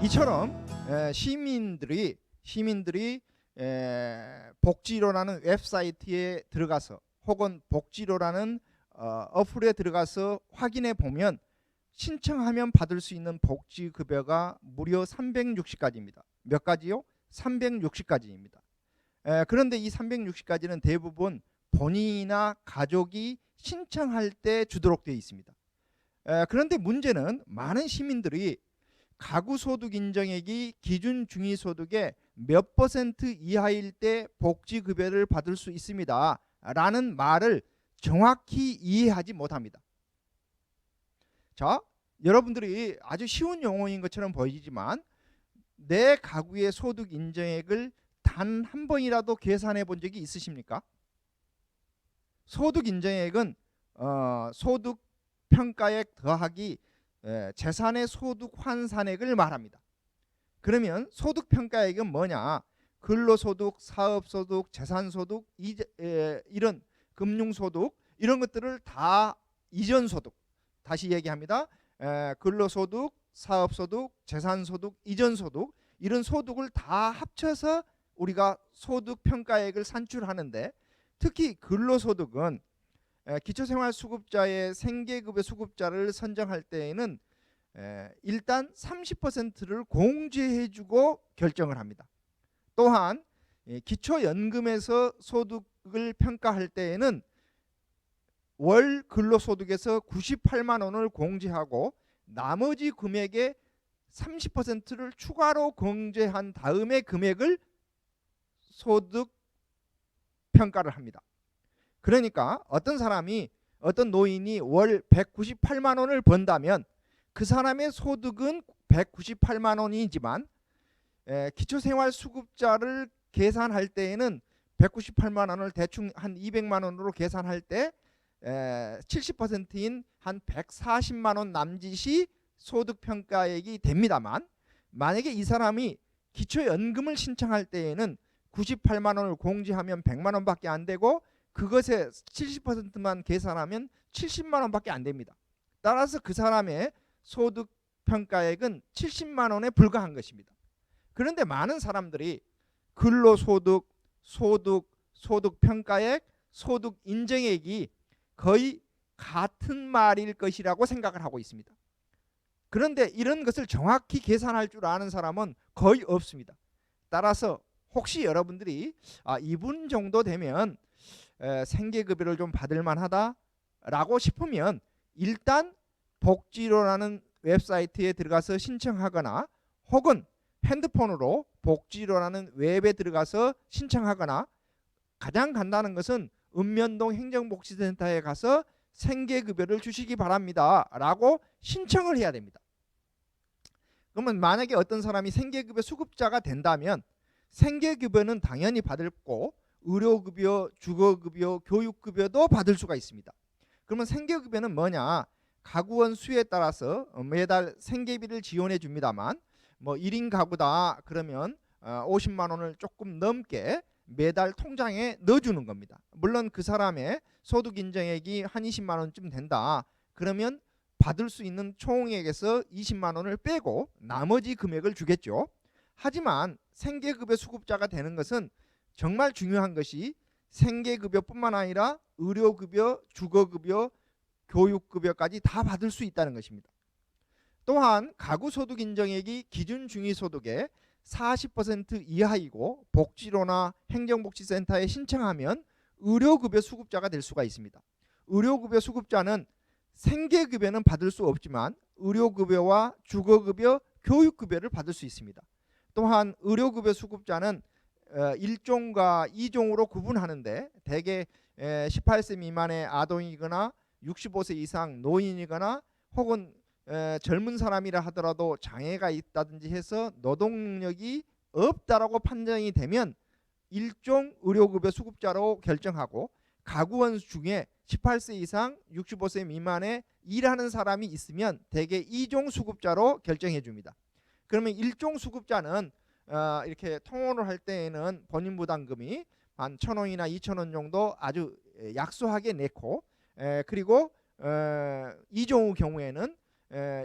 이처럼 시민들이 복지로라는 웹사이트에 들어가서 혹은 복지로라는 어플에 들어가서 확인해 보면 신청하면 받을 수 있는 복지급여가 무려 360가지입니다. 몇 가지요? 360가지입니다. 그런데 이 360가지는 대부분 본인이나 가족이 신청할 때 주도록 되어 있습니다. 그런데 문제는 많은 시민들이 가구소득 인정액이 기준 중위소득의 몇 % 이하일 때 복지급여를 받을 수 있습니다 라는 말을 정확히 이해하지 못합니다. 자, 여러분들이 아주 쉬운 용어인 것처럼 보이지만 내 가구의 소득 인정액을 단 한 번이라도 계산해 본 적이 있으십니까? 소득 인정액은 소득 평가액 더하기 재산의 소득 환산액을 말합니다. 그러면 소득 평가액은 뭐냐? 근로소득, 사업소득, 재산소득, 이런 금융소득 이런 것들을 다 이전소득, 다시 얘기합니다. 근로소득, 사업소득, 재산소득, 이전소득 이런 소득을 다 합쳐서 우리가 소득평가액을 산출하는데 특히 근로소득은 기초생활수급자의 생계급여 수급자를 선정할 때에는 일단 30%를 공제해주고 결정을 합니다. 또한 기초연금에서 소득을 평가할 때에는 월 근로소득에서 98만 원을 공제하고 나머지 금액의 30%를 추가로 공제한 다음에 금액을 소득 평가를 합니다. 그러니까 어떤 노인이 월 198만 원을 번다면 그 사람의 소득은 198만 원이지만 기초생활수급자를 계산할 때에는 198만 원을 대충 한 200만 원으로 계산할 때 70%인 한 140만 원 남짓이 소득평가액이 됩니다만 만약에 이 사람이 기초연금을 신청할 때에는 98만 원을 공제하면 100만 원밖에 안 되고 그것의 70%만 계산하면 70만 원밖에 안 됩니다. 따라서 그 사람의 소득평가액은 70만 원에 불과한 것입니다. 그런데 많은 사람들이 근로소득, 소득평가액, 소득인정액이 거의 같은 말일 것이라고 생각을 하고 있습니다. 그런데 이런 것을 정확히 계산할 줄 아는 사람은 거의 없습니다. 따라서 혹시 여러분들이 이분 정도 되면 생계급여를 좀 받을 만하다라고 싶으면 일단 복지로라는 웹사이트에 들어가서 신청하거나 혹은 핸드폰으로 복지로라는 웹에 들어가서 신청하거나 가장 간단한 것은 읍면동 행정복지센터에 가서 생계급여를 주시기 바랍니다 라고 신청을 해야 됩니다. 그러면 만약에 어떤 사람이 생계급여 수급자가 된다면 생계급여는 당연히 받고 의료급여, 주거급여, 교육급여도 받을 수가 있습니다. 그러면 생계급여는 뭐냐? 가구원 수에 따라서 매달 생계비를 지원해 줍니다만 뭐 1인 가구다 그러면 50만 원을 조금 넘게 매달 통장에 넣어주는 겁니다. 물론 그 사람의 소득인정액이 한 20만 원쯤 된다. 그러면 받을 수 있는 총액에서 20만 원을 빼고 나머지 금액을 주겠죠. 하지만 생계급여 수급자가 되는 것은 정말 중요한 것이 생계급여뿐만 아니라 의료급여, 주거급여, 교육급여까지 다 받을 수 있다는 것입니다. 또한 가구소득인정액이 기준 중위소득의 40% 이하이고 복지로나 행정복지센터에 신청하면 의료급여 수급자가 될 수가 있습니다. 의료급여 수급자는 생계급여는 받을 수 없지만 의료급여와 주거급여, 교육급여를 받을 수 있습니다. 또한 의료급여 수급자는 1종과 2종으로 구분하는데 대개 18세 미만의 아동이거나 65세 이상 노인이거나 혹은 젊은 사람이라 하더라도 장애가 있다든지 해서 노동력이 없다라고 판정이 되면 1종 의료급여 수급자로 결정하고 가구원 중에 18세 이상 65세 미만의 일하는 사람이 있으면 대개 2종 수급자로 결정해 줍니다. 그러면 1종 수급자는 이렇게 통원을 할 때에는 본인 부담금이 한 1,000원이나 2,000원 정도 아주 약소하게 내고 그리고 2종의 경우에는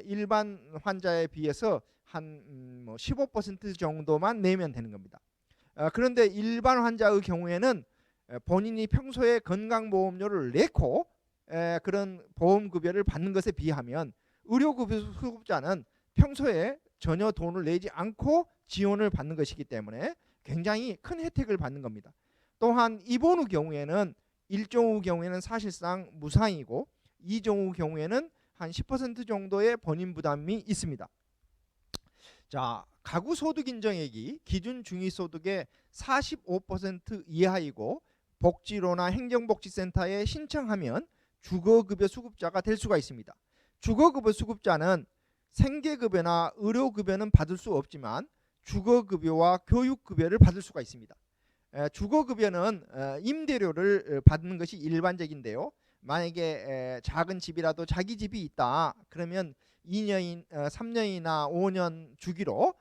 일반 환자에 비해서 한 15% 정도만 내면 되는 겁니다. 그런데 일반 환자의 경우에는 본인이 평소에 건강보험료를 내고 그런 보험급여를 받는 것에 비하면 의료급여 수급자는 평소에 전혀 돈을 내지 않고 지원을 받는 것이기 때문에 굉장히 큰 혜택을 받는 겁니다. 또한 입원의 경우에는 1종의 경우에는 사실상 무상이고 2종의 경우에는 한 10% 정도의 본인 부담이 있습니다. 자, 가구 소득 인정액이 기준 중위소득의 45% 이하이고 복지로나 행정복지센터에 신청하면 주거급여 수급자가 될 수가 있습니다. 주거급여 수급자는 생계급여나 의료급여는 받을 수 없지만 주거급여와 교육급여를 받을 수가 있습니다. 주거급여는 임대료를 받는 것이 일반적인데요. 만약에 작은 집이라도 자기 집이 있다 그러면 2년, 3년이나 5년 주기로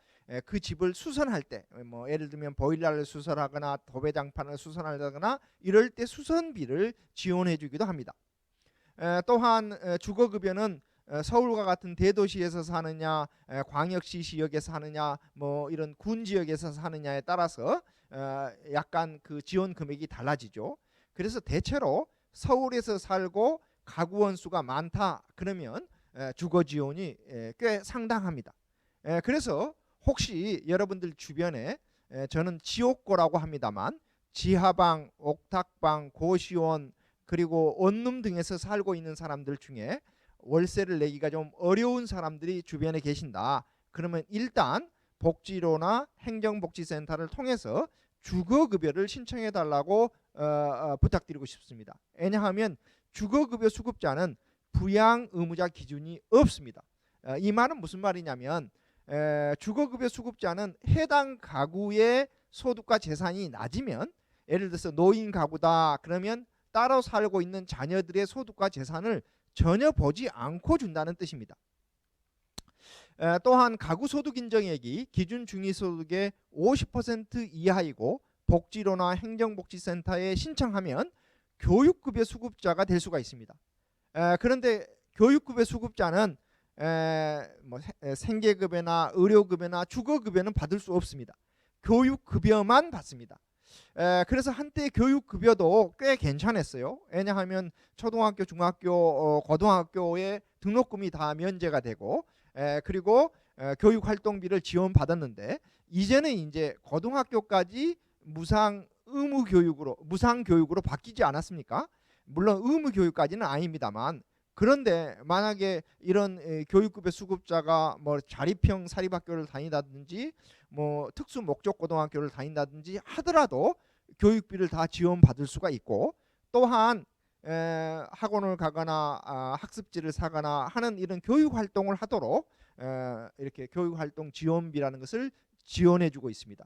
그 집을 수선할 때 뭐 예를 들면 보일러를 수선하거나 도배장판을 수선하거나 이럴 때 수선비를 지원해 주기도 합니다. 또한 주거급여는 서울과 같은 대도시에서 사느냐 광역시 지역에서 사느냐 뭐 이런 군 지역에서 사느냐에 따라서 약간 그 지원 금액이 달라지죠. 그래서 대체로 서울에서 살고 가구 원수가 많다 그러면 주거 지원이 꽤 상당합니다. 그래서 혹시 여러분들 주변에 저는 지옥고라고 합니다만 지하방, 옥탑방, 고시원 그리고 원룸 등에서 살고 있는 사람들 중에 월세를 내기가 좀 어려운 사람들이 주변에 계신다. 그러면 일단 복지로나 행정복지센터를 통해서 주거급여를 신청해 달라고 부탁드리고 싶습니다. 왜냐하면 주거급여 수급자는 부양 의무자 기준이 없습니다. 이 말은 무슨 말이냐면 주거급여 수급자는 해당 가구의 소득과 재산이 낮으면 예를 들어서 노인 가구다 그러면 따로 살고 있는 자녀들의 소득과 재산을 전혀 보지 않고 준다는 뜻입니다. 또한 가구 소득 인정액이 기준 중위소득의 50% 이하이고 복지로나 행정복지센터에 신청하면 교육급여 수급자가 될 수가 있습니다. 그런데 교육급여 수급자는 생계급여나 의료급여나 주거급여는 받을 수 없습니다. 교육급여만 받습니다. 그래서 한때 교육급여도 꽤 괜찮았어요. 왜냐하면 초등학교, 중학교, 고등학교에 등록금이 다 면제가 되고 그리고 교육활동비를 지원받았는데 이제는 이제 고등학교까지 무상 교육으로 바뀌지 않았습니까? 물론 의무 교육까지는 아닙니다만 그런데 만약에 이런 교육급여 수급자가 뭐 자립형 사립학교를 다니다든지 뭐 특수 목적 고등학교를 다닌다든지 하더라도 교육비를 다 지원받을 수가 있고 또한 학원을 가거나 학습지를 사거나 하는 이런 교육 활동을 하도록 이렇게 교육 활동 지원비라는 것을 지원해 주고 있습니다.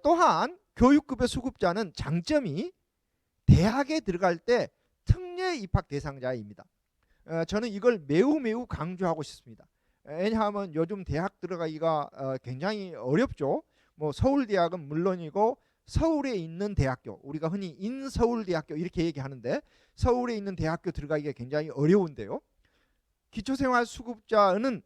또한 교육급여 수급자는 장점이 대학에 들어갈 때 특례 입학 대상자입니다. 저는 이걸 매우 강조하고 싶습니다. 왜냐하면 요즘 대학 들어가기가 굉장히 어렵죠. 뭐 서울대학은 물론이고 서울에 있는 대학교, 우리가 흔히 인서울대학교 이렇게 얘기하는데 서울에 있는 대학교 들어가기가 굉장히 어려운데요. 기초생활수급자는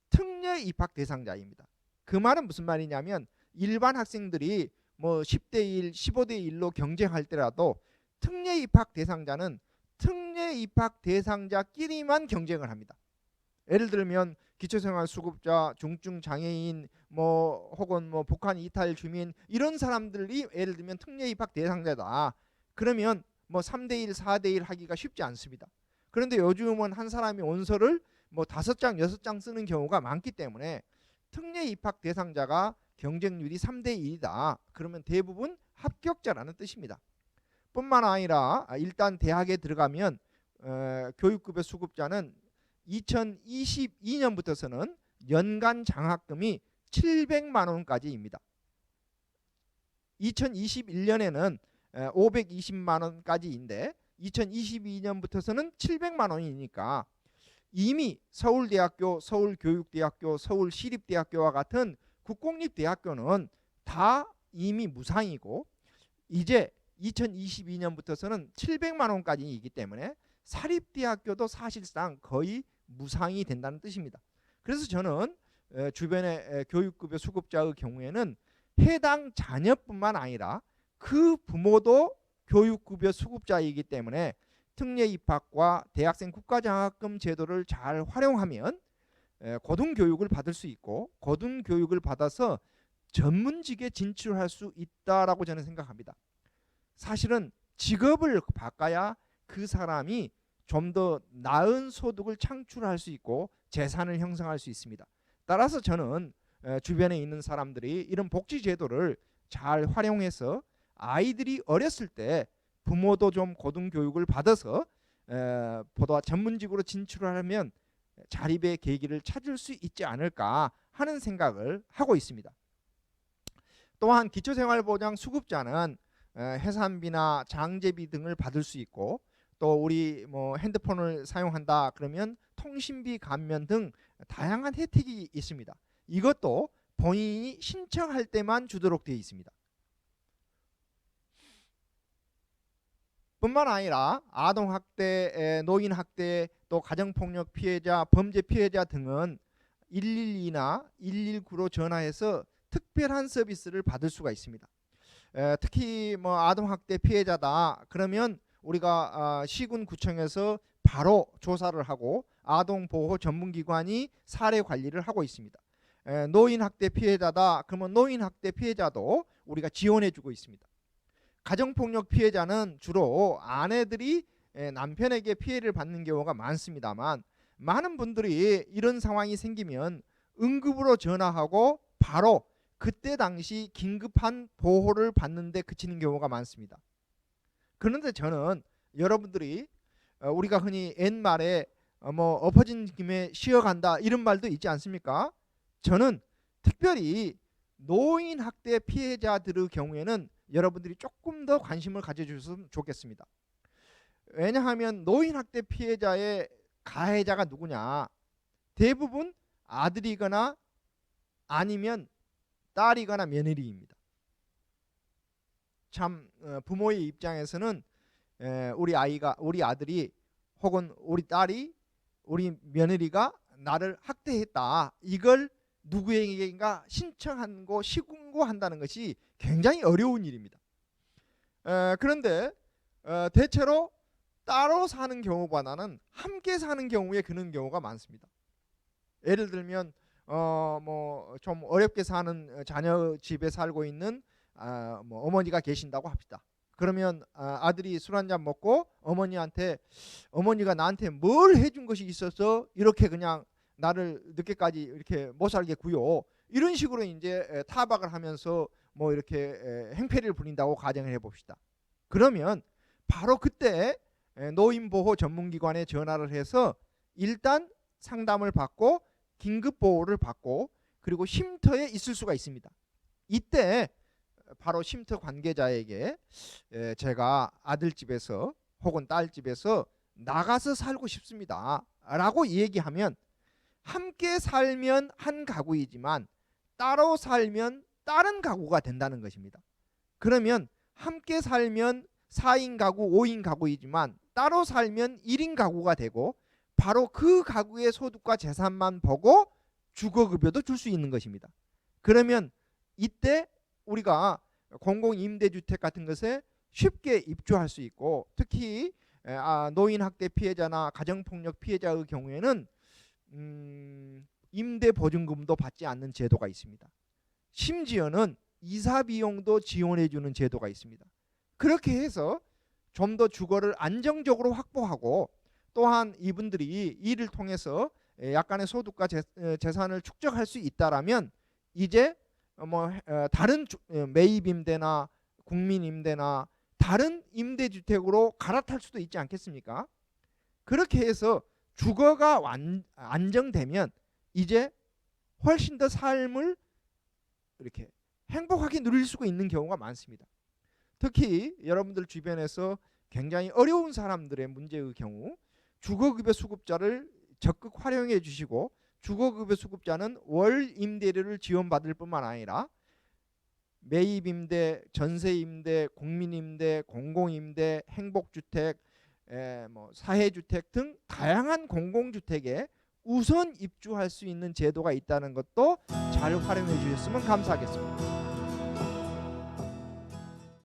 특례 입학 대상자입니다. 그 말은 무슨 말이냐면 일반 학생들이 뭐 10대 1, 15대 1로 경쟁할 때라도 특례 입학 대상자는 특례 입학 대상자끼리만 경쟁을 합니다. 예를 들면 기초생활수급자, 중증 장애인, 뭐 혹은 뭐 북한 이탈 주민 이런 사람들이 예를 들면 특례 입학 대상자다. 그러면 뭐 3대 1, 4대 1 하기가 쉽지 않습니다. 그런데 요즘은 한 사람이 원서를 뭐 5장, 6장 쓰는 경우가 많기 때문에 특례 입학 대상자가 경쟁률이 3대 1이다. 그러면 대부분 합격자라는 뜻입니다. 뿐만 아니라 일단 대학에 들어가면 교육급여 수급자는 2022년부터서는 연간 장학금이 700만 원까지입니다. 2021년에는 520만 원까지인데 2022년부터서는 700만 원이니까 이미 서울대학교, 서울교육대학교, 서울시립대학교와 같은 국공립대학교는 다 이미 무상이고 이제 2022년부터서는 700만 원까지이기 때문에 사립대학교도 사실상 거의 무상이 된다는 뜻입니다. 그래서 저는 주변의 교육급여 수급자의 경우에는 해당 자녀뿐만 아니라 그 부모도 교육급여 수급자이기 때문에 특례 입학과 대학생 국가장학금 제도를 잘 활용하면 고등교육을 받을 수 있고 고등교육을 받아서 전문직에 진출할 수 있다라고 저는 생각합니다. 사실은 직업을 바꿔야 그 사람이 좀 더 나은 소득을 창출할 수 있고 재산을 형성할 수 있습니다. 따라서 저는 주변에 있는 사람들이 이런 복지 제도를 잘 활용해서 아이들이 어렸을 때 부모도 좀 고등교육을 받아서 보다 전문직으로 진출하면 자립의 계기를 찾을 수 있지 않을까 하는 생각을 하고 있습니다. 또한 기초생활보장 수급자는 해산비나 장제비 등을 받을 수 있고 또 우리 뭐 핸드폰을 사용한다 그러면 통신비 감면 등 다양한 혜택이 있습니다. 이것도 본인이 신청할 때만 주도록 되어 있습니다. 뿐만 아니라 아동학대, 노인학대, 또 가정폭력 피해자, 범죄 피해자 등은 112나 119로 전화해서 특별한 서비스를 받을 수가 있습니다. 특히 뭐 아동학대 피해자다 그러면 우리가 시군구청에서 바로 조사를 하고 아동보호 전문기관이 사례 관리를 하고 있습니다. 노인학대 피해자다 그러면 노인학대 피해자도 우리가 지원해주고 있습니다. 가정폭력 피해자는 주로 아내들이 남편에게 피해를 받는 경우가 많습니다만 많은 분들이 이런 상황이 생기면 응급으로 전화하고 바로 그때 당시 긴급한 보호를 받는 데 그치는 경우가 많습니다. 그런데 저는 여러분들이 우리가 흔히 옛말에 뭐 엎어진 김에 쉬어간다 이런 말도 있지 않습니까? 저는 특별히 노인 학대 피해자들의 경우에는 여러분들이 조금 더 관심을 가져주셨으면 좋겠습니다. 왜냐하면 노인 학대 피해자의 가해자가 누구냐? 대부분 아들이거나 아니면 딸이거나 며느리입니다. 참 부모의 입장에서는 우리 아들이 혹은 우리 딸이 우리 며느리가 나를 학대했다 이걸 누구에게인가 신청하고 신고한다는 것이 굉장히 어려운 일입니다. 그런데 대체로 따로 사는 경우보다는 함께 사는 경우에 그런 경우가 많습니다. 예를 들면 뭐 좀 어렵게 사는 자녀 집에 살고 있는 뭐 어머니가 계신다고 합시다. 그러면 아들이 술 한잔 먹고 어머니한테 어머니가 나한테 뭘 해준 것이 있어서 이렇게 그냥 나를 늦게까지 이렇게 못 살겠고요. 이런 식으로 이제 타박을 하면서 뭐 이렇게 행패를 부린다고 가정을 해봅시다. 그러면 바로 그때 노인보호 전문기관에 전화를 해서 일단 상담을 받고 긴급보호를 받고 그리고 쉼터에 있을 수가 있습니다. 이때 바로 쉼터 관계자에게 제가 아들 집에서 혹은 딸 집에서 나가서 살고 싶습니다 라고 얘기하면 함께 살면 한 가구이지만 따로 살면 다른 가구가 된다는 것입니다. 그러면 함께 살면 4인 가구, 5인 가구이지만 따로 살면 1인 가구가 되고 바로 그 가구의 소득과 재산만 보고 주거급여도 줄 수 있는 것입니다. 그러면 이때 우리가 공공임대주택 같은 것에 쉽게 입주할 수 있고 특히 노인학대 피해자나 가정폭력 피해자의 경우에는 임대보증금도 받지 않는 제도가 있습니다. 심지어는 이사비용도 지원해주는 제도가 있습니다. 그렇게 해서 좀 더 주거를 안정적으로 확보하고 또한 이분들이 이를 통해서 약간의 소득과 재산을 축적할 수 있다라면 이제 뭐 다른 매입임대나 국민임대나 다른 임대주택으로 갈아탈 수도 있지 않겠습니까? 그렇게 해서 주거가 안정되면 이제 훨씬 더 삶을 이렇게 행복하게 누릴 수가 있는 경우가 많습니다. 특히 여러분들 주변에서 굉장히 어려운 사람들의 문제의 경우 주거급여 수급자를 적극 활용해 주시고 주거급여 수급자는 월 임대료를 지원받을 뿐만 아니라 매입임대, 전세임대, 국민임대, 공공임대, 행복주택, 뭐 사회주택 등 다양한 공공주택에 우선 입주할 수 있는 제도가 있다는 것도 잘 활용해 주셨으면 감사하겠습니다.